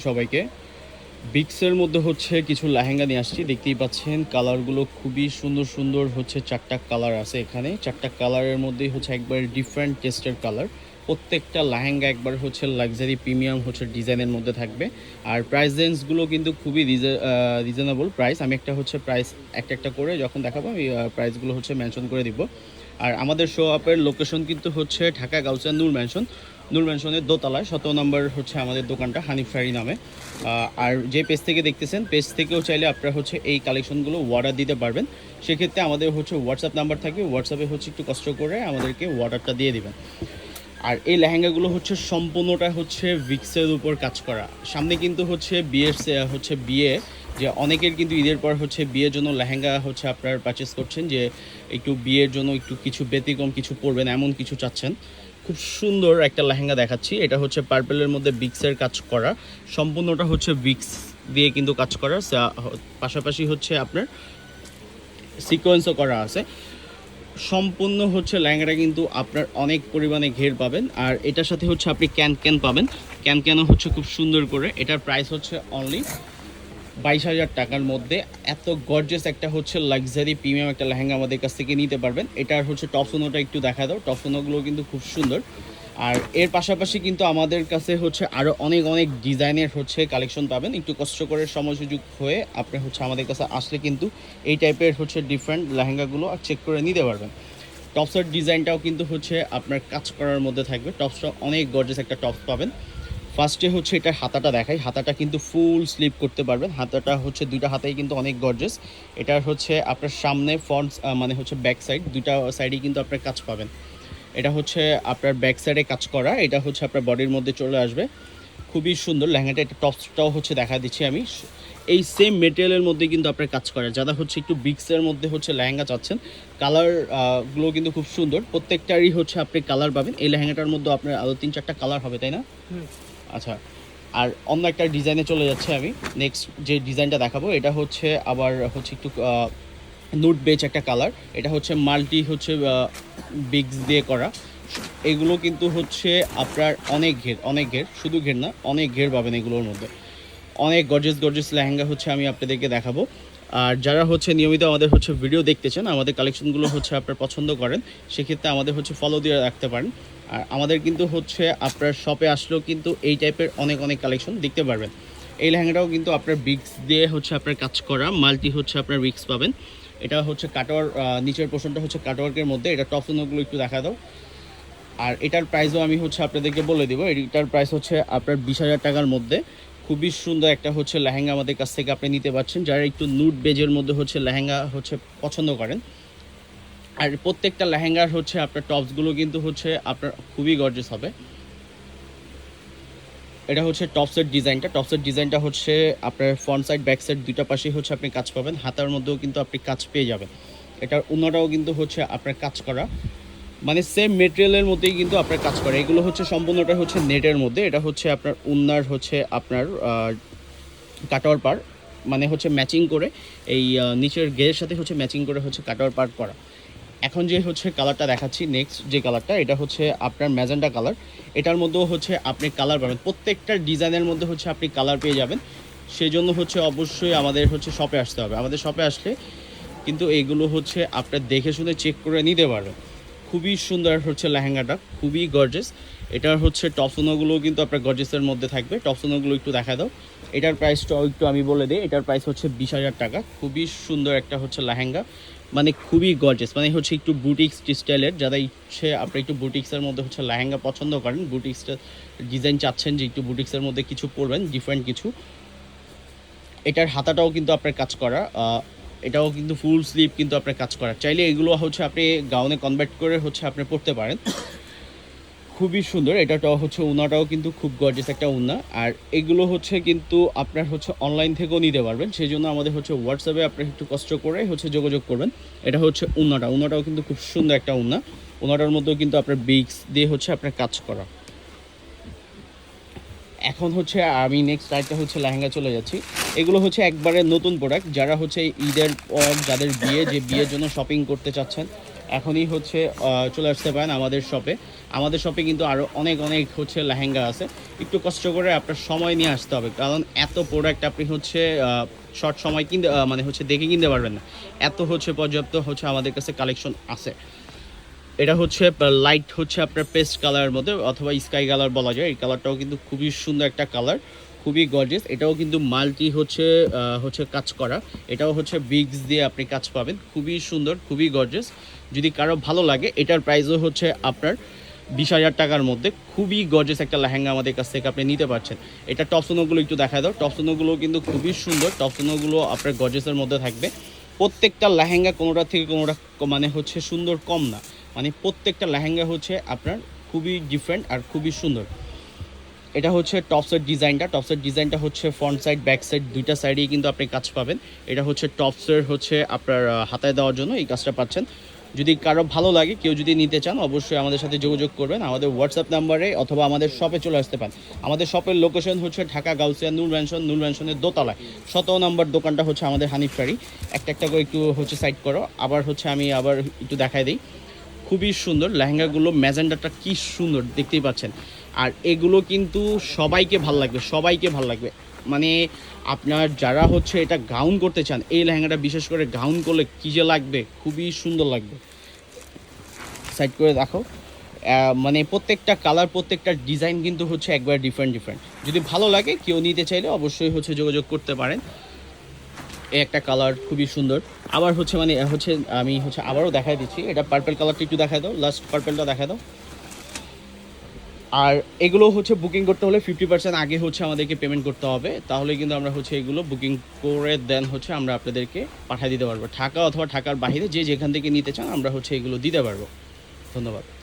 সবাইকে বিক্সের মধ্যে হচ্ছে কিছু লেহেঙ্গা নিয়ে আসছি। দেখতেই পাচ্ছেন কালারগুলো খুবই সুন্দর সুন্দর হচ্ছে। চারটা কালার আছে এখানে। চারটা কালারের মধ্যেই হচ্ছে একবার ডিফারেন্ট টেস্টের কালার। প্রত্যেকটা লেহেঙ্গা একবার হচ্ছে লাক্সারি প্রিমিয়াম হচ্ছে ডিজাইনের মধ্যে থাকবে। আর প্রাইস রেঞ্জগুলো কিন্তু খুবই রিজনেবল প্রাইস। আমি একটা হচ্ছে প্রাইস একটা করে যখন দেখাবো আমি প্রাইসগুলো হচ্ছে মেনশন করে দিব। আর আমাদের শো আপের লোকেশন কিন্তু হচ্ছে ঢাকা গাউসিয়া নূর ম্যানশনের দোতলায় 17 নম্বর হচ্ছে আমাদের দোকানটা, হানিফ শাড়ি নামে। আর যে পেজ থেকে দেখতেছেন পেজ থেকেও চাইলে আপনারা হচ্ছে এই কালেকশনগুলো অর্ডার দিতে পারবেন। সেক্ষেত্রে আমাদের হচ্ছে হোয়াটসঅ্যাপ নাম্বার থাকবে, হোয়াটসঅ্যাপে হচ্ছে একটু কষ্ট করে আমাদেরকে অর্ডারটা দিয়ে দিবেন। আর এই লেহেঙ্গাগুলো হচ্ছে সম্পূর্ণটা হচ্ছে ভিক্সের উপর কাজ করা। সামনে কিন্তু হচ্ছে বিয়ে, যে অনেকের কিন্তু ঈদের পর হচ্ছে বিয়ের জন্য লেহেঙ্গা হচ্ছে আপনার পারচেস করছেন, যে একটু বিয়ের জন্য একটু কিছু ব্যতিক্রম কিছু পরবেন এমন কিছু চাচ্ছেন। খুব সুন্দর একটা লেহেঙ্গা দেখাচ্ছি। এটা হচ্ছে পার্পেলের মধ্যে ভিক্সের কাজ করা, সম্পূর্ণটা হচ্ছে ভিক্স দিয়ে কিন্তু কাজ করা, পাশাপাশি হচ্ছে আপনার সিকোয়েন্সও করা আছে। সম্পূর্ণ হচ্ছে লেহেঙ্গাটা কিন্তু আপনার অনেক পরিমাণে ঘের পাবেন। আর এটার সাথে হচ্ছে আপনি ক্যান পাবেন, ক্যানও হচ্ছে খুব সুন্দর করে। এটার প্রাইস হচ্ছে অনলি 22,000 টাকার মধ্যে। এত গর্জিয়াস একটা হচ্ছে লাক্সারি প্রিমিয়াম একটা লেহেঙ্গা আমাদের কাছ থেকে নিতে পারবেন। এটার হচ্ছে টপসোনোটা একটু দেখা দাও, টপসোনোগুলো কিন্তু খুব সুন্দর। আর এর পাশাপাশি কিন্তু আমাদের কাছে হচ্ছে আরও অনেক অনেক ডিজাইনের হচ্ছে কালেকশন পাবেন। একটু কষ্ট করে সময় সুযোগ হয়ে আপনি হচ্ছে আমাদের কাছে আসলে কিন্তু এই টাইপের হচ্ছে ডিফারেন্ট লেহেঙ্গাগুলো চেক করে নিতে পারবেন। টপসের ডিজাইনটাও কিন্তু হচ্ছে আপনার কাজ করার মধ্যে থাকবে। টপসটা অনেক গর্জিয়াস একটা টপস পাবেন। ফার্স্টে হচ্ছে এটার হাতাটা দেখাই। হাতাটা কিন্তু ফুল স্লিপ করতে পারবেন। হাতাটা হচ্ছে দুইটা হাতাই কিন্তু অনেক গর্জিয়াস। এটার হচ্ছে আপনার সামনে ফ্রন্ট মানে হচ্ছে ব্যাক সাইড, দুইটা সাইডেই কিন্তু আপনার কাজ পাবেন। এটা হচ্ছে আপনার ব্যাক সাইডে কাজ করা, এটা হচ্ছে আপনার বডির মধ্যে চলে আসবে। খুবই সুন্দর লেহেঙ্গাটা। এটা টপসটাও হচ্ছে দেখা দিচ্ছি আমি। এই সেম মেটেরিয়ালের মধ্যে কিন্তু আপনার কাজ করা, যারা হচ্ছে একটু বিক্সের মধ্যে হচ্ছে লেহেঙ্গা চাচ্ছেন। কালার গুলো কিন্তু খুব সুন্দর, প্রত্যেকটারই হচ্ছে আপনি কালার পাবেন। এই লেহেঙ্গাটার মধ্যে আপনার আরও 3-4টা কালার হবে, তাই না? আচ্ছা, আর অন্য একটা ডিজাইনে চলে যাচ্ছে আমি। নেক্সট যে ডিজাইনটা দেখাবো এটা হচ্ছে আবার হচ্ছে একটু নুট বেজ একটা কালার। এটা হচ্ছে মাল্টি হচ্ছে বিগস দিয়ে করা। এগুলো কিন্তু হচ্ছে আপনার অনেক ঘের, শুধু ঘের না, অনেক ঘের পাবেন এগুলোর মধ্যে। অনেক গর্জিয়াস লেহেঙ্গা হচ্ছে আমি আপনাদেরকে দেখাবো। আর যারা হচ্ছে নিয়মিত আমাদের হচ্ছে ভিডিও দেখতেছেন, আমাদের কালেকশনগুলো হচ্ছে আপনার পছন্দ করেন, সেক্ষেত্রে আমাদের হচ্ছে ফলো দিয়ে রাখতে পারেন। আর আমাদের কিন্তু হচ্ছে আপনার শপে আসলেও কিন্তু এই টাইপের অনেক অনেক কালেকশন দেখতে পারবেন। এই লেহেঙ্গাটাও কিন্তু আপনার বিক্স দিয়ে হচ্ছে আপনার কাজ করা, মাল্টি হচ্ছে আপনার বিক্স পাবেন। এটা হচ্ছে কাটওয়ার, নিচের পোর্শনটা হচ্ছে কাটওয়ার্কের মধ্যে। এটা টপসোনোগুলো একটু দেখা দাও। আর এটার প্রাইসও আমি হচ্ছে আপনাদেরকে বলে দিব। এটার প্রাইস হচ্ছে আপনার 20,000 টাকার মধ্যে। খুবই সুন্দর একটা হচ্ছে লেহেঙ্গা আমাদের কাছ থেকে আপনি নিতে পারছেন, যারা একটু নুট বেজের মধ্যে হচ্ছে লেহেঙ্গা হচ্ছে পছন্দ করেন। আর প্রত্যেকটা লেহেঙ্গার হচ্ছে আপনার টপসগুলো কিন্তু হচ্ছে আপনার খুবই গর্জিয়াস হবে। এটা হচ্ছে টপসের ডিজাইনটা হচ্ছে আপনার ফ্রন্ট সাইড ব্যাক সাইড দুইটা পাশেই হচ্ছে আপনি কাজ পাবেন। হাতার মধ্যেও কিন্তু আপনি কাজ পেয়ে যাবেন। এটার ওনাটাও কিন্তু হচ্ছে আপনার কাজ করা, মানে সেম মেটেরিয়ালের মধ্যেই কিন্তু আপনার কাজ করে। এগুলো হচ্ছে সম্পূর্ণটা হচ্ছে নেটের মধ্যে। এটা হচ্ছে আপনার উন্নার হচ্ছে আপনার কাটার পার, মানে হচ্ছে ম্যাচিং করে এই নিচের গেরের সাথে হচ্ছে ম্যাচিং করে হচ্ছে কাটার পার করা। এখন যে হচ্ছে কালারটা দেখাচ্ছি, নেক্সট যে কালারটা, এটা হচ্ছে আপনার ম্যাজেন্টা কালার। এটার মধ্যেও হচ্ছে আপনি কালার পাবেন, প্রত্যেকটা ডিজাইনের মধ্যে হচ্ছে আপনি কালার পেয়ে যাবেন। সেই জন্য হচ্ছে অবশ্যই আমাদের হচ্ছে শপে আসতে হবে। আমাদের শপে আসলে কিন্তু এইগুলো হচ্ছে আপনার দেখে শুনে চেক করে নিতে পারবেন। খুবই সুন্দর হচ্ছে লেহেঙ্গাটা, খুবই গর্জেস। এটার হচ্ছে টপসোনোগুলো কিন্তু আপনার গর্জেসের মধ্যে থাকবে। টপসোনোগুলো একটু দেখা দাও। এটার প্রাইসটাও একটু আমি বলে দিই। এটার প্রাইস হচ্ছে 20,000 টাকা। খুবই সুন্দর একটা হচ্ছে লেহেঙ্গা, মানে খুবই গর্জেস, মানে হচ্ছে একটু বুটিক্স স্টাইলের। যারা ইচ্ছে আপনি একটু বুটিক্সের মধ্যে হচ্ছে লেহেঙ্গা পছন্দ করেন, বুটিক্সটা ডিজাইন চাচ্ছেন যে একটু বুটিক্সের মধ্যে কিছু পরবেন ডিফারেন্ট কিছু। এটার হাতাটাও কিন্তু আপনার কাজ করা, এটাও কিন্তু ফুল স্লিভ কিন্তু আপনার কাজ করা। চাইলে এগুলো হচ্ছে আপনি গাউনে কনভার্ট করে হচ্ছে আপনি পরতে পারেন। খুবই সুন্দর। এটাটাও হচ্ছে উনাটাও কিন্তু খুব গর্জিয়াস একটা উন্না। আর এগুলো হচ্ছে কিন্তু আপনার হচ্ছে অনলাইন থেকেও নিতে পারবেন, সেই জন্য আমাদের হচ্ছে হোয়াটসঅ্যাপে আপনি একটু কষ্ট করে হচ্ছে যোগাযোগ করবেন। এটা হচ্ছে উন্নাটাও কিন্তু খুব সুন্দর একটা উন্না। উন্নাটার মধ্যেও কিন্তু আপনার বিক্স দিয়ে হচ্ছে আপনার কাজ করা। এখন হচ্ছে আমি নেক্সট আরেকটা হচ্ছে লেহেঙ্গা চলে যাচ্ছি। এগুলো হচ্ছে একবারে নতুন প্রোডাক্ট। যারা হচ্ছে ঈদের পর যাদের বিয়ে, যে বিয়ের জন্য শপিং করতে চাচ্ছেন, এখনই হচ্ছে চলে আসতে পারেন আমাদের শপে। আমাদের শপে কিন্তু আরও অনেক অনেক হচ্ছে লেহেঙ্গা আছে। একটু কষ্ট করে আপনার সময় নিয়ে আসতে হবে, কারণ এত প্রোডাক্ট আপনি হচ্ছে শর্ট সময় কিনতে মানে হচ্ছে দেখে কিনতে পারবেন না। এত হচ্ছে পর্যাপ্ত হচ্ছে আমাদের কাছে কালেকশন আছে। এটা হচ্ছে লাইট হচ্ছে আপনার পেস্ট কালারের মধ্যে অথবা স্কাই কালার বলা যায়। এই কালারটাও কিন্তু খুবই সুন্দর একটা কালার, খুবই গর্জিয়াস। এটাও কিন্তু মাল্টি হচ্ছে হচ্ছে কাজ করা। এটাও হচ্ছে বিগস দিয়ে আপনি কাজ পাবেন, খুবই সুন্দর, খুবই গর্জিয়াস। যদি কারো ভালো লাগে, এটার প্রাইসও হচ্ছে আপনার 20,000 টাকার মধ্যে। খুবই গর্জিয়াস একটা লেহেঙ্গা আমাদের কাছ থেকে আপনি নিতে পারছেন। এটা টপসোনোগুলো একটু দেখা দাও। টপসোনোগুলো কিন্তু খুবই সুন্দর। টপসোনোগুলো আপনার গর্জিয়াসের মধ্যে থাকবে। প্রত্যেকটা লেহেঙ্গা কোনোটা থেকে কোনোটা মানে হচ্ছে সুন্দর কম না, মানে প্রত্যেকটা লেহেঙ্গা হচ্ছে আপনার খুবই ডিফারেন্ট আর খুবই সুন্দর। এটা হচ্ছে টপসের ডিজাইনটা। টপসের ডিজাইনটা হচ্ছে ফ্রন্ট সাইড ব্যাক সাইড দুইটা সাইডেই কিন্তু আপনি কাজ পাবেন। এটা হচ্ছে টপসের হচ্ছে আপনার হাতায় দেওয়ার জন্য এই কাজটা পাচ্ছেন। যদি কারো ভালো লাগে, কেউ যদি নিতে চান, অবশ্যই আমাদের সাথে যোগাযোগ করবেন আমাদের হোয়াটসঅ্যাপ নাম্বারে অথবা আমাদের শপে চলে আসতে পারেন। আমাদের শপের লোকেশন হচ্ছে ঢাকা গাউসিয়া নূর ম্যানশন, নূর ম্যানশনের দোতলায় 17 নম্বর দোকানটা হচ্ছে আমাদের হানিফ শাড়ি। একটা একটা করে একটু হচ্ছে সাইড করো, আবার হচ্ছে আমি আবার একটু দেখাই দিই। খুবই সুন্দর লেহেঙ্গাগুলো, ম্যাজেন্ডাটা কি সুন্দর দেখতেই পাচ্ছেন। আর এগুলো কিন্তু সবাইকে ভাল লাগবে, সবাইকে ভাল লাগবে। মানে আপনার যারা হচ্ছে এটা গাউন করতে চান, এই লেহেঙ্গাটা বিশেষ করে গাউন করলে কী যে লাগবে, খুবই সুন্দর লাগবে। সাইড করে দেখো, মানে প্রত্যেকটা কালার প্রত্যেকটা ডিজাইন কিন্তু হচ্ছে একবার ডিফারেন্ট ডিফারেন্ট। যদি ভালো লাগে, কেউ নিতে চাইলে অবশ্যই হচ্ছে যোগাযোগ করতে পারেন। এই একটা কালার খুবই সুন্দর। আবার হচ্ছে মানে হচ্ছে আমি হচ্ছে আবারও দেখাই দিচ্ছি। এটা পার্পল কালারটা একটু দেখা দাও, লাস্ট পার্পলটা দেখা দাও। আর এগুলো হচ্ছে বুকিং করতে হলে 50% আগে হচ্ছে আমাদেরকে পেমেন্ট করতে হবে, তাহলে কিন্তু আমরা হচ্ছে এগুলো বুকিং করে দেন হচ্ছে আমরা আপনাদেরকে পাঠিয়ে দিতে পারবো। ঢাকা অথবা ঢাকার বাইরে যে যেখান থেকে নিতে চান আমরা হচ্ছে এগুলো দিতে পারবো। ধন্যবাদ।